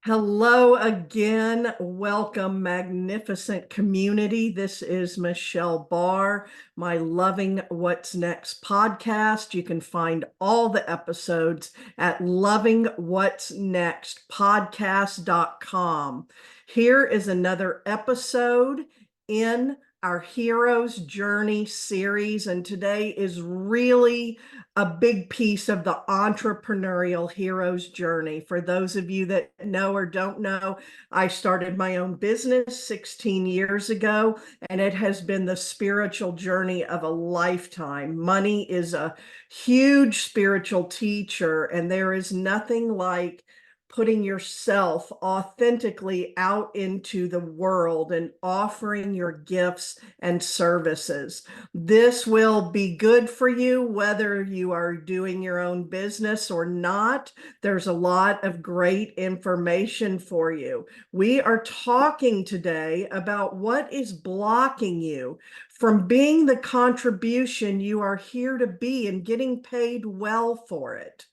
Hello again. Welcome, magnificent community. This is Michelle Barr, my Loving What's Next podcast. You can find all the episodes at lovingwhatsnextpodcast.com. Here is another episode in our Hero's Journey series, and today is really a big piece of the entrepreneurial hero's journey. For those of you that know or don't know, I started my own business 16 years ago, and it has been the spiritual journey of a lifetime. Money is a huge spiritual teacher, and there is nothing like putting yourself authentically out into the world and offering your gifts and services. This will be good for you whether you are doing your own business or not. There's a lot of great information for you. We are talking today about what is blocking you from being the contribution you are here to be and getting paid well for it.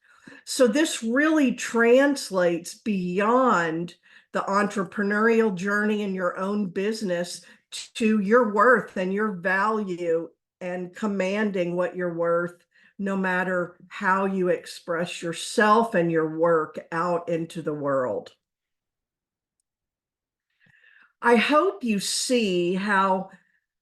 So this really translates beyond the entrepreneurial journey in your own business to your worth and your value and commanding what you're worth, no matter how you express yourself and your work out into the world. I hope you see how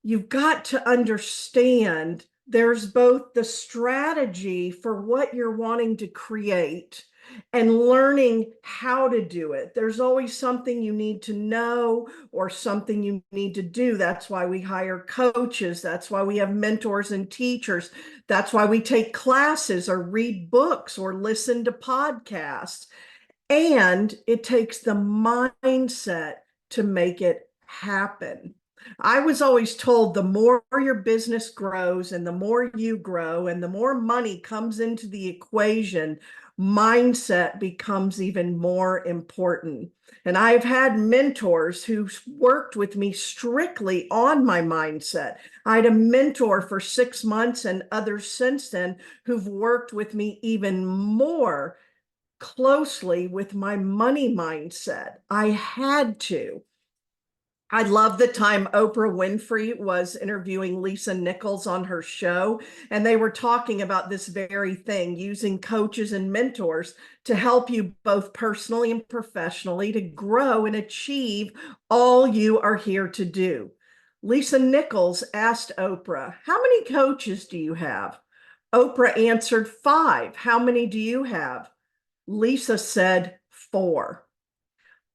you've got to understand there's both the strategy for what you're wanting to create and learning how to do it. There's always something you need to know or something you need to do. That's why we hire coaches. That's why we have mentors and teachers. That's why we take classes or read books or listen to podcasts. And it takes the mindset to make it happen. I was always told the more your business grows and the more you grow and the more money comes into the equation, mindset becomes even more important. And I've had mentors who worked with me strictly on my mindset. I had a mentor for 6 months and others since then who've worked with me even more closely with my money mindset. I had to. I love the time Oprah Winfrey was interviewing Lisa Nichols on her show, and they were talking about this very thing, using coaches and mentors to help you both personally and professionally to grow and achieve all you are here to do. Lisa Nichols asked Oprah, "How many coaches do you have?" Oprah answered, "5. How many do you have?" Lisa said, 4.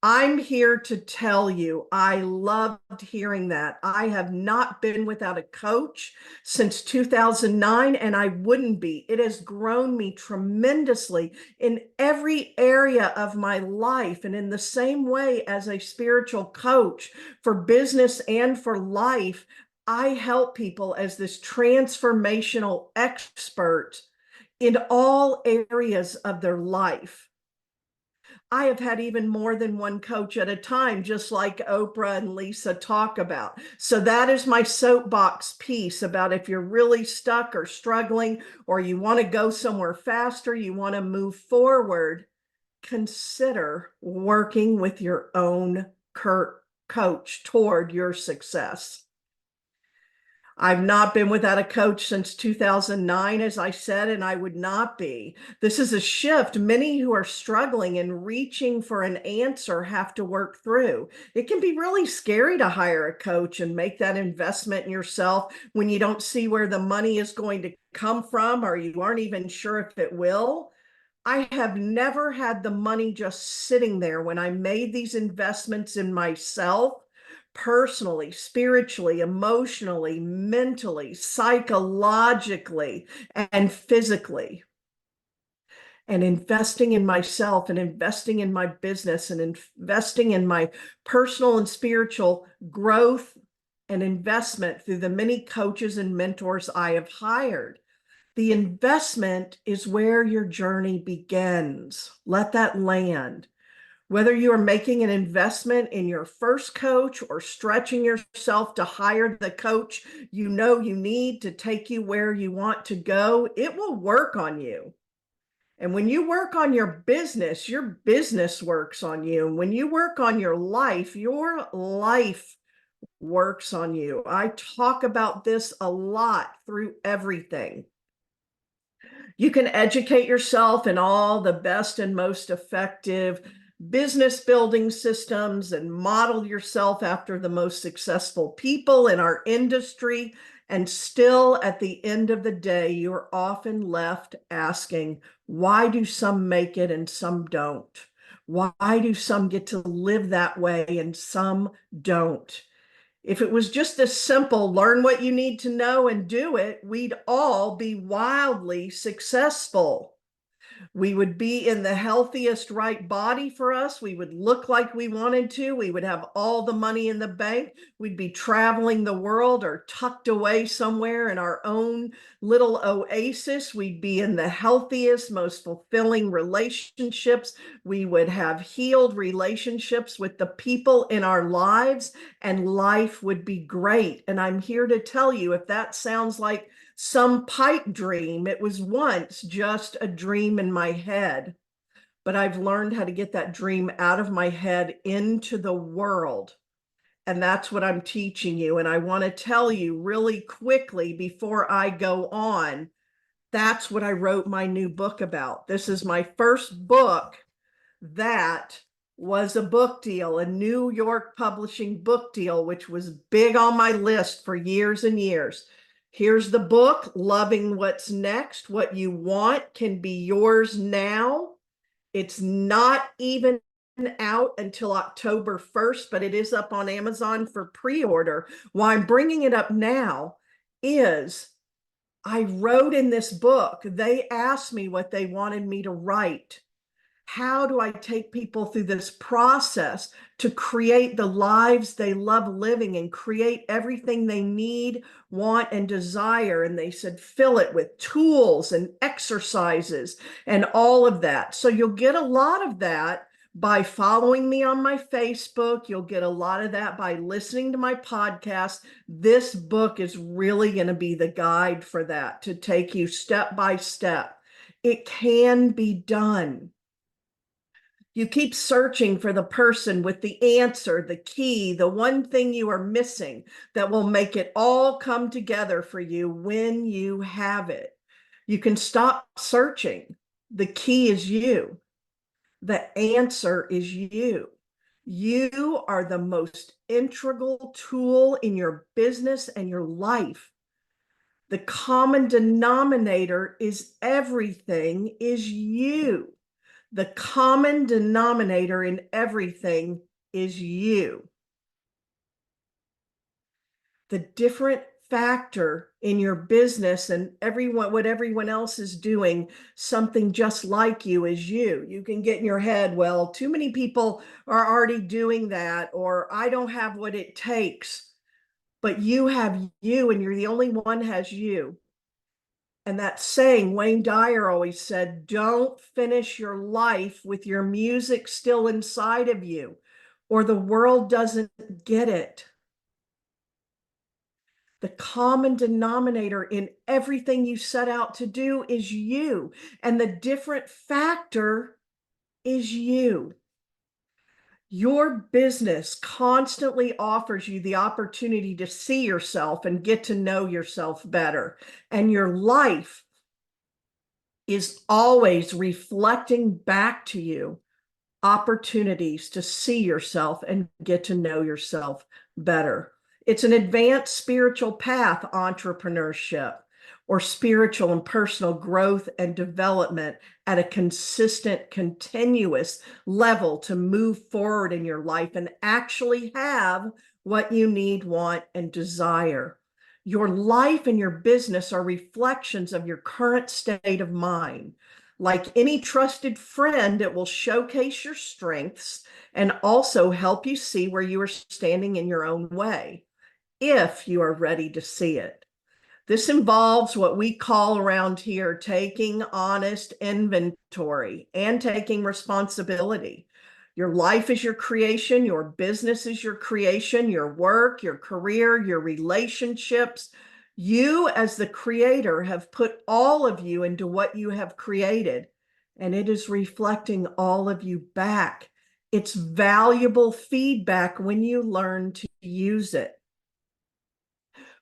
I'm here to tell you, I loved hearing that. I have not been without a coach since 2009, and I wouldn't be. It has grown me tremendously in every area of my life. And in the same way as a spiritual coach for business and for life, I help people as this transformational expert in all areas of their life. I have had even more than one coach at a time, just like Oprah and Lisa talk about. So that is my soapbox piece about if you're really stuck or struggling, or you want to go somewhere faster, you want to move forward, consider working with your own coach toward your success. I've not been without a coach since 2009, as I said, and I would not be. This is a shift many who are struggling and reaching for an answer have to work through. It can be really scary to hire a coach and make that investment in yourself when you don't see where the money is going to come from, or you aren't even sure if it will. I have never had the money just sitting there when I made these investments in myself, personally, spiritually, emotionally, mentally, psychologically, and physically. And investing in myself and investing in my business and investing in my personal and spiritual growth and investment through the many coaches and mentors I have hired. The investment is where your journey begins. Let that land. Whether you are making an investment in your first coach or stretching yourself to hire the coach you know you need to take you where you want to go, it will work on you. And when you work on your business works on you. And when you work on your life works on you. I talk about this a lot through everything. You can educate yourself in all the best and most effective business building systems and model yourself after the most successful people in our industry. And still, at the end of the day, you're often left asking, why do some make it and some don't? Why do some get to live that way and some don't? If it was just as simple, learn what you need to know and do it, we'd all be wildly successful. We would be in the healthiest right body for us. We would look like we wanted to. We would have all the money in the bank. We'd be traveling the world or tucked away somewhere in our own little oasis. We'd be in the healthiest, most fulfilling relationships. We would have healed relationships with the people in our lives, and life would be great. And I'm here to tell you, if that sounds like some pipe dream, it was once just a dream in my head, but I've learned how to get that dream out of my head into the world. And that's what I'm teaching you. And I want to tell you really quickly before I go on, that's what I wrote my new book about. This is my first book that was a book deal, a New York publishing book deal, which was big on my list for years and years. Here's the book, Loving What's Next. What you want can be yours now. It's not even out until October 1st, but it is up on Amazon for pre-order. Why I'm bringing it up now is I wrote in this book, they asked me what they wanted me to write. How do I take people through this process to create the lives they love living and create everything they need, want, and desire? And they said, fill it with tools and exercises and all of that. So you'll get a lot of that by following me on my Facebook. You'll get a lot of that by listening to my podcast. This book is really going to be the guide for that, to take you step by step. It can be done. You keep searching for the person with the answer, the key, the one thing you are missing that will make it all come together for you when you have it. You can stop searching. The key is you. The answer is you. You are the most integral tool in your business and your life. The common denominator is everything is you. The common denominator in everything is you. The different factor in your business and what everyone else is doing, something just like you, is you. You can get in your head, well, too many people are already doing that, or I don't have what it takes. But you have you, and you're the only one has you. And that saying, Wayne Dyer always said, don't finish your life with your music still inside of you, or the world doesn't get it. The common denominator in everything you set out to do is you, and the different factor is you. Your business constantly offers you the opportunity to see yourself and get to know yourself better, and your life is always reflecting back to you opportunities to see yourself and get to know yourself better. It's an advanced spiritual path, entrepreneurship, or spiritual and personal growth and development at a consistent, continuous level to move forward in your life and actually have what you need, want, and desire. Your life and your business are reflections of your current state of mind. Like any trusted friend, it will showcase your strengths and also help you see where you are standing in your own way, if you are ready to see it. This involves what we call around here taking honest inventory and taking responsibility. Your life is your creation, your business is your creation, your work, your career, your relationships. You, as the creator, have put all of you into what you have created, and it is reflecting all of you back. It's valuable feedback when you learn to use it.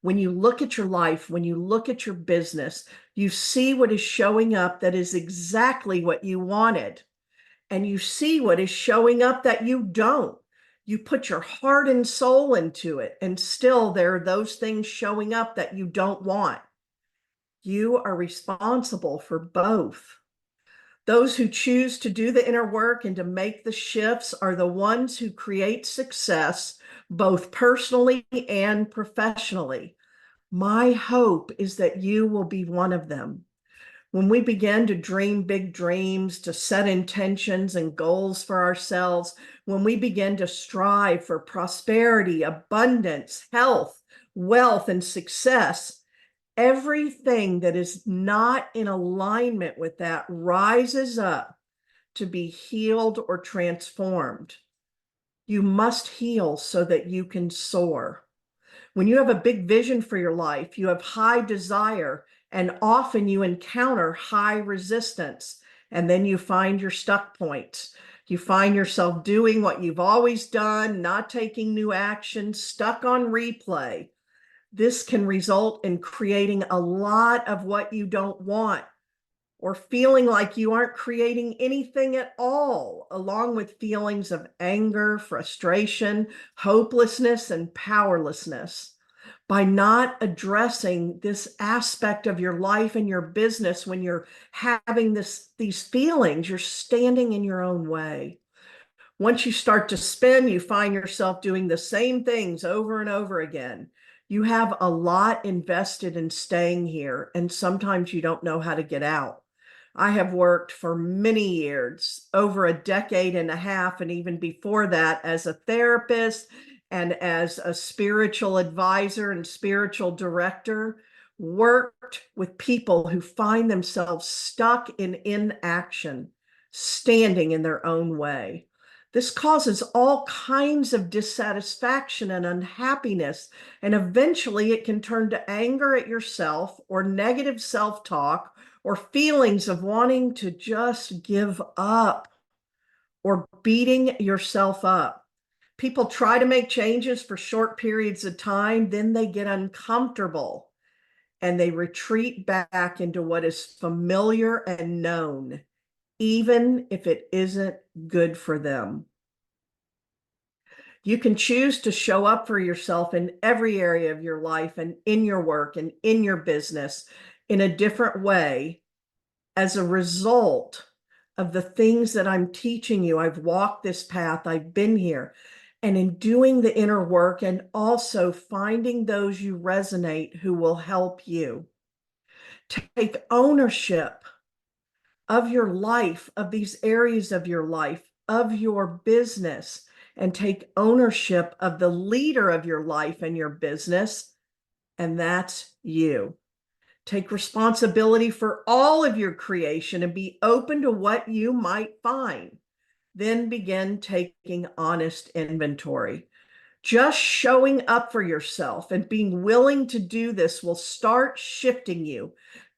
When you look at your life, when you look at your business, you see what is showing up that is exactly what you wanted. And you see what is showing up that you don't. You put your heart and soul into it, and still there are those things showing up that you don't want. You are responsible for both. Those who choose to do the inner work and to make the shifts are the ones who create success, both personally and professionally. My hope is that you will be one of them. When we begin to dream big dreams, to set intentions and goals for ourselves, when we begin to strive for prosperity, abundance, health, wealth, and success, everything that is not in alignment with that rises up to be healed or transformed. You must heal so that you can soar. When you have a big vision for your life, you have high desire, and often you encounter high resistance. And then you find your stuck points. You find yourself doing what you've always done, not taking new action, stuck on replay. This can result in creating a lot of what you don't want, or feeling like you aren't creating anything at all, along with feelings of anger, frustration, hopelessness, and powerlessness. By not addressing this aspect of your life and your business, when you're having these feelings, you're standing in your own way. Once you start to spin, you find yourself doing the same things over and over again. You have a lot invested in staying here, and sometimes you don't know how to get out. I have worked for many years, over a decade and a half, and even before that, as a therapist and as a spiritual advisor and spiritual director, worked with people who find themselves stuck in inaction, standing in their own way. This causes all kinds of dissatisfaction and unhappiness, and eventually it can turn to anger at yourself, or negative self-talk, or feelings of wanting to just give up, or beating yourself up. People try to make changes for short periods of time, then they get uncomfortable and they retreat back into what is familiar and known, even if it isn't good for them. You can choose to show up for yourself in every area of your life and in your work and in your business in a different way as a result of the things that I'm teaching you. I've walked this path, I've been here. And in doing the inner work and also finding those you resonate who will help you. Take ownership of your life, of these areas of your life, of your business, and take ownership of the leader of your life and your business, and that's you. Take responsibility for all of your creation and be open to what you might find. Then begin taking honest inventory. Just showing up for yourself and being willing to do this will start shifting you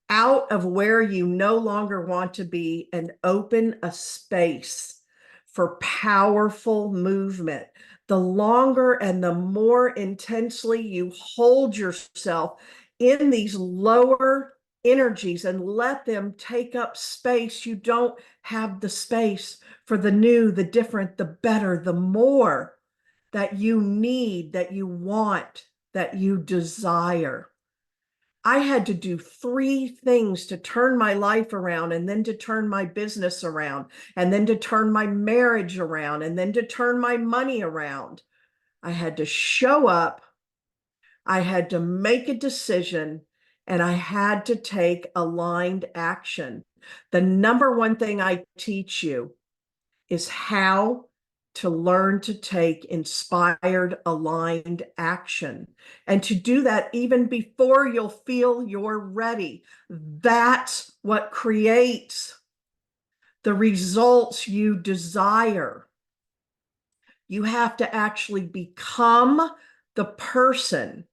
out of where you no longer want to be and open a space for powerful movement. The longer and the more intensely you hold yourself in these lower energies and let them take up space, you don't have the space for the new, the different, the better, the more that you need, that you want, that you desire. I had to do 3 things to turn my life around, and then to turn my business around, and then to turn my marriage around, and then to turn my money around. I had to show up, I had to make a decision, and I had to take aligned action. The number one thing I teach you is how to learn to take inspired, aligned action, and to do that even before you'll feel you're ready. That's what creates the results you desire. You have to actually become the person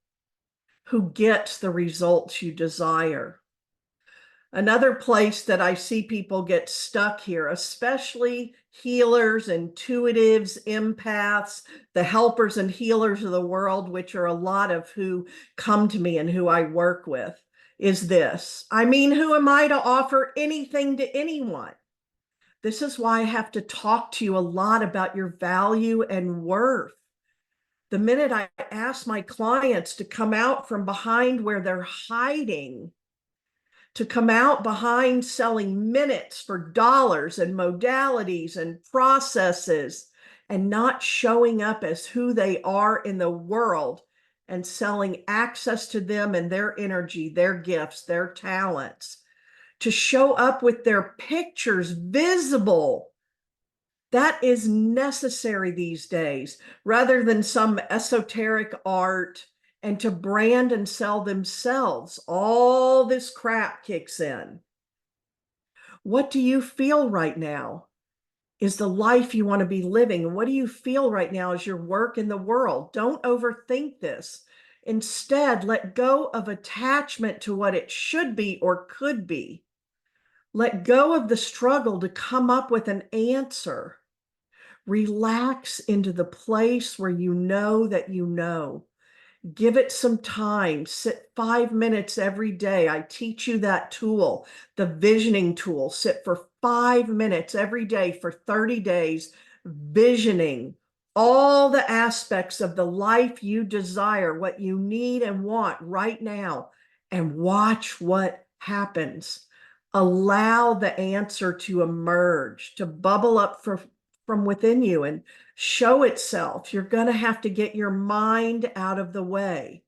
who gets the results you desire. Another place that I see people get stuck here, especially healers, intuitives, empaths, the helpers and healers of the world, which are a lot of who come to me and who I work with, is this. I mean, who am I to offer anything to anyone? This is why I have to talk to you a lot about your value and worth. The minute I ask my clients to come out from behind where they're hiding, to come out behind selling minutes for dollars and modalities and processes, and not showing up as who they are in the world and selling access to them and their energy, their gifts, their talents, to show up with their pictures visible. That is necessary these days, rather than some esoteric art, and to brand and sell themselves. All this crap kicks in. What do you feel right now is the life you want to be living? What do you feel right now is your work in the world? Don't overthink this. Instead, let go of attachment to what it should be or could be. Let go of the struggle to come up with an answer. Relax into the place where you know that you know. Give it some time. Sit 5 minutes every day. I teach you that tool, the visioning tool. Sit for 5 minutes every day for 30 days, visioning all the aspects of the life you desire, what you need and want right now, and watch what happens. Allow the answer to emerge, to bubble up from within you and show itself. You're going to have to get your mind out of the way.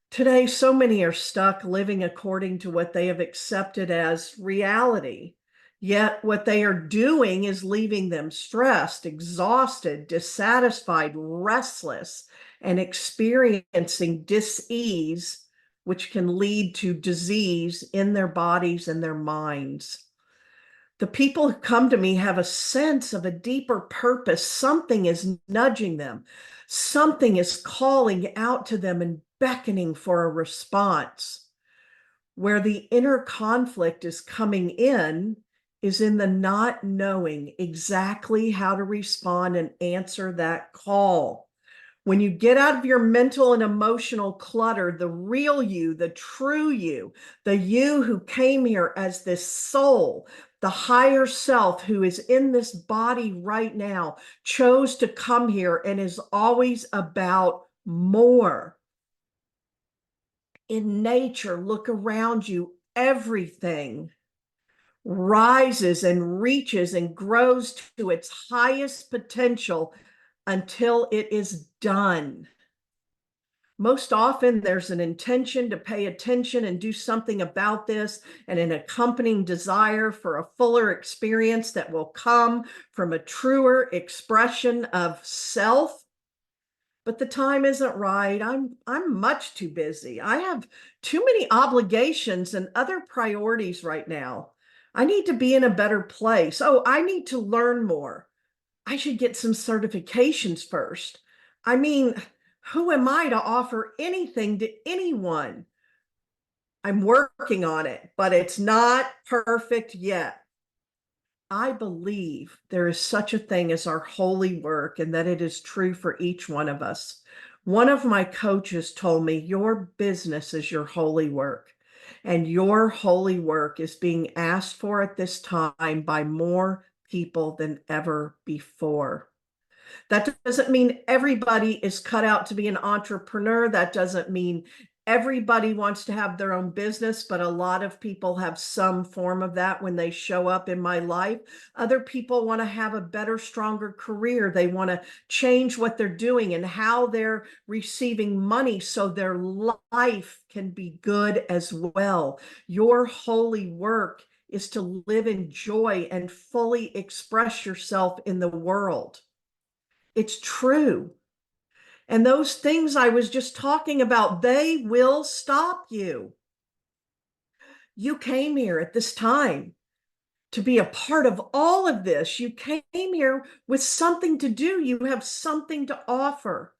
Today, so many are stuck living according to what they have accepted as reality. Yet what they are doing is leaving them stressed, exhausted, dissatisfied, restless, and experiencing dis-ease, which can lead to disease in their bodies and their minds. The people who come to me have a sense of a deeper purpose. Something is nudging them. Something is calling out to them and beckoning for a response. Where the inner conflict is coming in is in the not knowing exactly how to respond and answer that call. When you get out of your mental and emotional clutter, the real you, the true you, the you who came here as this soul, the higher self who is in this body right now, chose to come here and is always about more. In nature, look around you, everything rises and reaches and grows to its highest potential until it is done. Most often, there's an intention to pay attention and do something about this, and an accompanying desire for a fuller experience that will come from a truer expression of self. But the time isn't right. I'm much too busy. I have too many obligations and other priorities right now. I need to be in a better place. Oh, I need to learn more. I should get some certifications first. I mean, who am I to offer anything to anyone? I'm working on it, but it's not perfect yet. I believe there is such a thing as our holy work, and that it is true for each one of us. One of my coaches told me, your business is your holy work, and your holy work is being asked for at this time by more people than ever before. That doesn't mean everybody is cut out to be an entrepreneur. That doesn't mean everybody wants to have their own business, but a lot of people have some form of that when they show up in my life. Other people want to have a better, stronger career. They want to change what they're doing and how they're receiving money so their life can be good as well. Your holy work is to live in joy and fully express yourself in the world. It's true. And those things I was just talking about, they will stop you. You came here at this time to be a part of all of this. You came here with something to do. You have something to offer.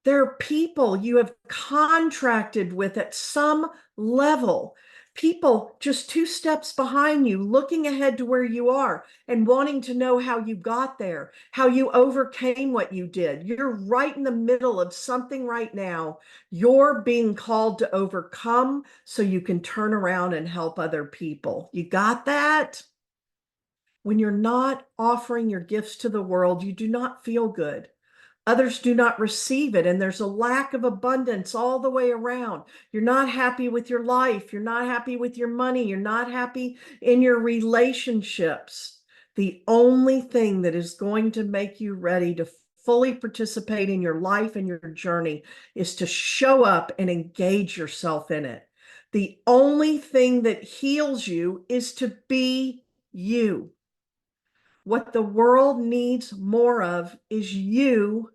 There are people you have contracted with at some level People just two steps behind you, looking ahead to where you are and wanting to know how you got there, how you overcame what you did. You're right in the middle of something right now. You're being called to overcome so you can turn around and help other people. You got that? When you're not offering your gifts to the world, you do not feel good. Others do not receive it, and there's a lack of abundance all the way around. You're not happy with your life. You're not happy with your money. You're not happy in your relationships. The only thing that is going to make you ready to fully participate in your life and your journey is to show up and engage yourself in it. The only thing that heals you is to be you. What the world needs more of is you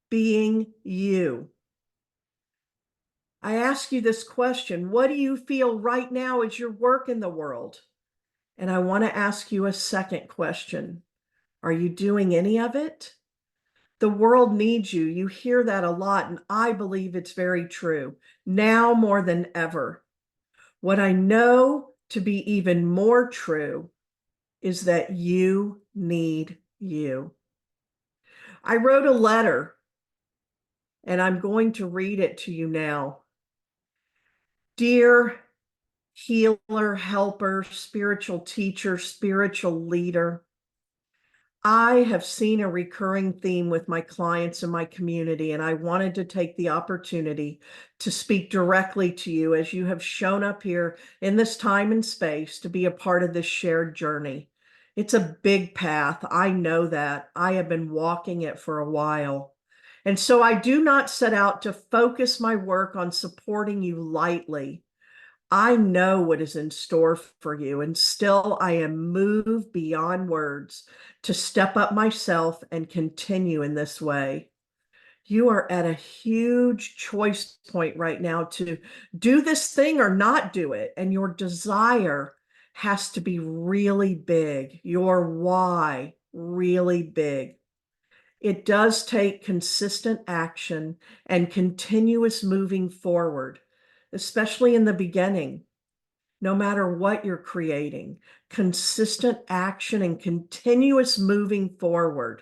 being you. I ask you this question: what do you feel right now as your work in the world? And I want to ask you a second question: are you doing any of it? The world needs you. You hear that a lot, and I believe it's very true, now more than ever. What I know to be even more true is that you need you. I wrote a letter, and I'm going to read it to you now. Dear healer, helper, spiritual teacher, spiritual leader, I have seen a recurring theme with my clients and my community, and I wanted to take the opportunity to speak directly to you as you have shown up here in this time and space to be a part of this shared journey. It's a big path. I know that. I have been walking it for a while. And so I do not set out to focus my work on supporting you lightly. I know what is in store for you, and still I am moved beyond words to step up myself and continue in this way. You are at a huge choice point right now to do this thing or not do it, and your desire has to be really big, your why really big. It does take consistent action and continuous moving forward, especially in the beginning. No matter what you're creating, consistent action and continuous moving forward.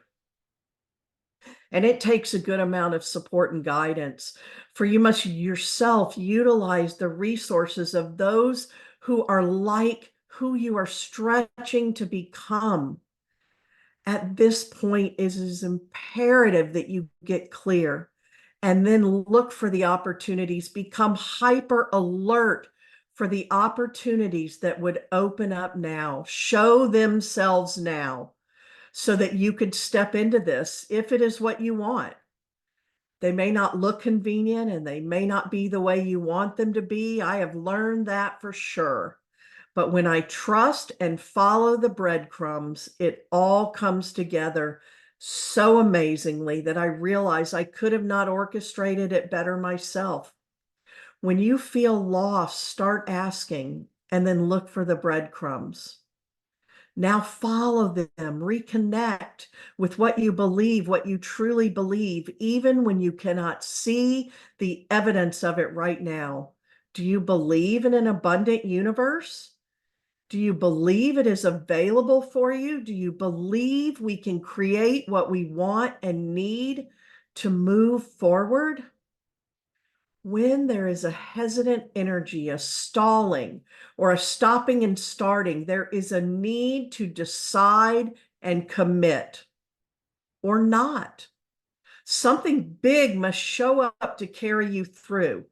And it takes a good amount of support and guidance, for you must yourself utilize the resources of those who are like who you are stretching to become. At this point, it is imperative that you get clear and then look for the opportunities, become hyper alert for the opportunities that would open up now, show themselves now, so that you could step into this if it is what you want. They may not look convenient and they may not be the way you want them to be. I have learned that for sure. But when I trust and follow the breadcrumbs, it all comes together so amazingly that I realize I could have not orchestrated it better myself. When you feel lost, start asking and then look for the breadcrumbs. Now follow them, reconnect with what you believe, what you truly believe, even when you cannot see the evidence of it right now. Do you believe in an abundant universe? Do you believe it is available for you? Do you believe we can create what we want and need to move forward? When there is a hesitant energy, a stalling, or a stopping and starting, there is a need to decide and commit or not. Something big must show up to carry you through.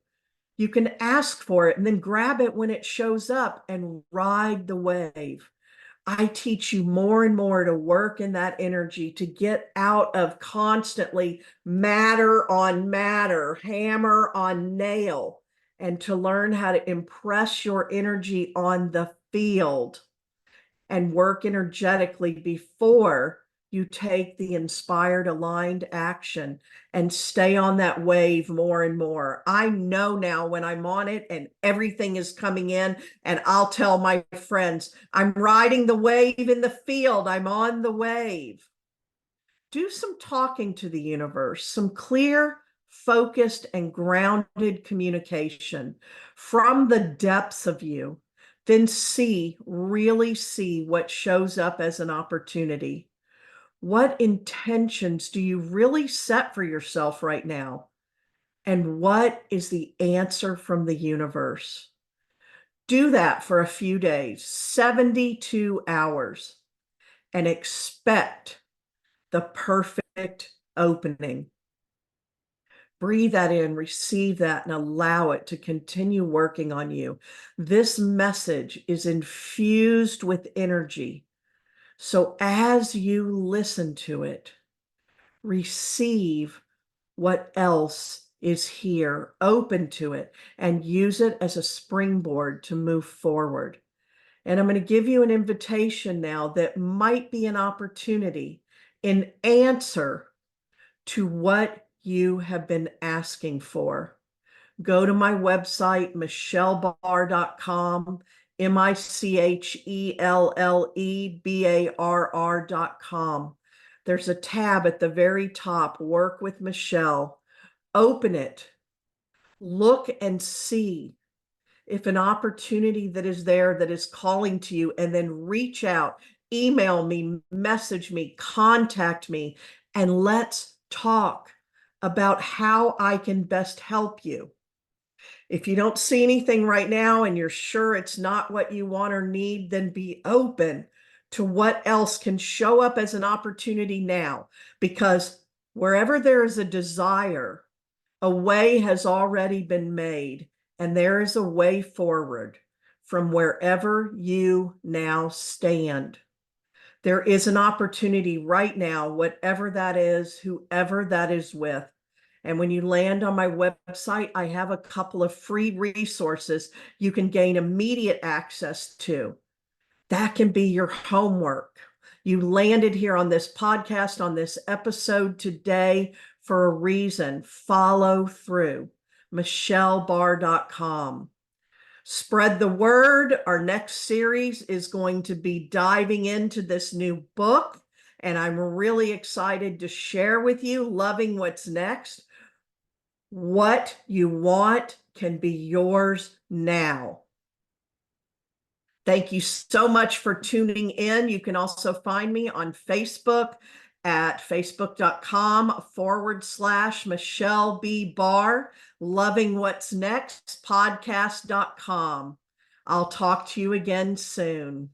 You can ask for it and then grab it when it shows up and ride the wave. I teach you more and more to work in that energy, to get out of constantly matter on matter, hammer on nail, and to learn how to impress your energy on the field and work energetically before you take the inspired, aligned action and stay on that wave more and more. I know now when I'm on it and everything is coming in, and I'll tell my friends, I'm riding the wave in the field, I'm on the wave. Do some talking to the universe, some clear, focused, and grounded communication from the depths of you. then really see what shows up as an opportunity. What intentions do you really set for yourself right now? And what is the answer from the universe? Do that for a few days, 72 hours, and expect the perfect opening. Breathe that in, receive that, and allow it to continue working on you. This message is infused with energy. So as you listen to it, receive what else is here, open to it, and use it as a springboard to move forward. And I'm going to give you an invitation now that might be an opportunity in answer to what you have been asking for. Go to my website, michellebarr.com, MICHELLEBARR.com. There's a tab at the very top, Work with Michelle. Open it. Look and see if an opportunity that is there that is calling to you, and then reach out, email me, message me, contact me, and let's talk about how I can best help you. If you don't see anything right now and you're sure it's not what you want or need, then be open to what else can show up as an opportunity now, because wherever there is a desire, a way has already been made, and there is a way forward from wherever you now stand. There is an opportunity right now, whatever that is, whoever that is with. And when you land on my website, I have a couple of free resources you can gain immediate access to. That can be your homework. You landed here on this podcast, on this episode today for a reason. Follow through. michellebarr.com. Spread the word. Our next series is going to be diving into this new book, and I'm really excited to share with you, loving what's next. What you want can be yours now. Thank you so much for tuning in. You can also find me on Facebook at facebook.com/Michelle B. Barr, Loving What's Next, podcast.com. I'll talk to you again soon.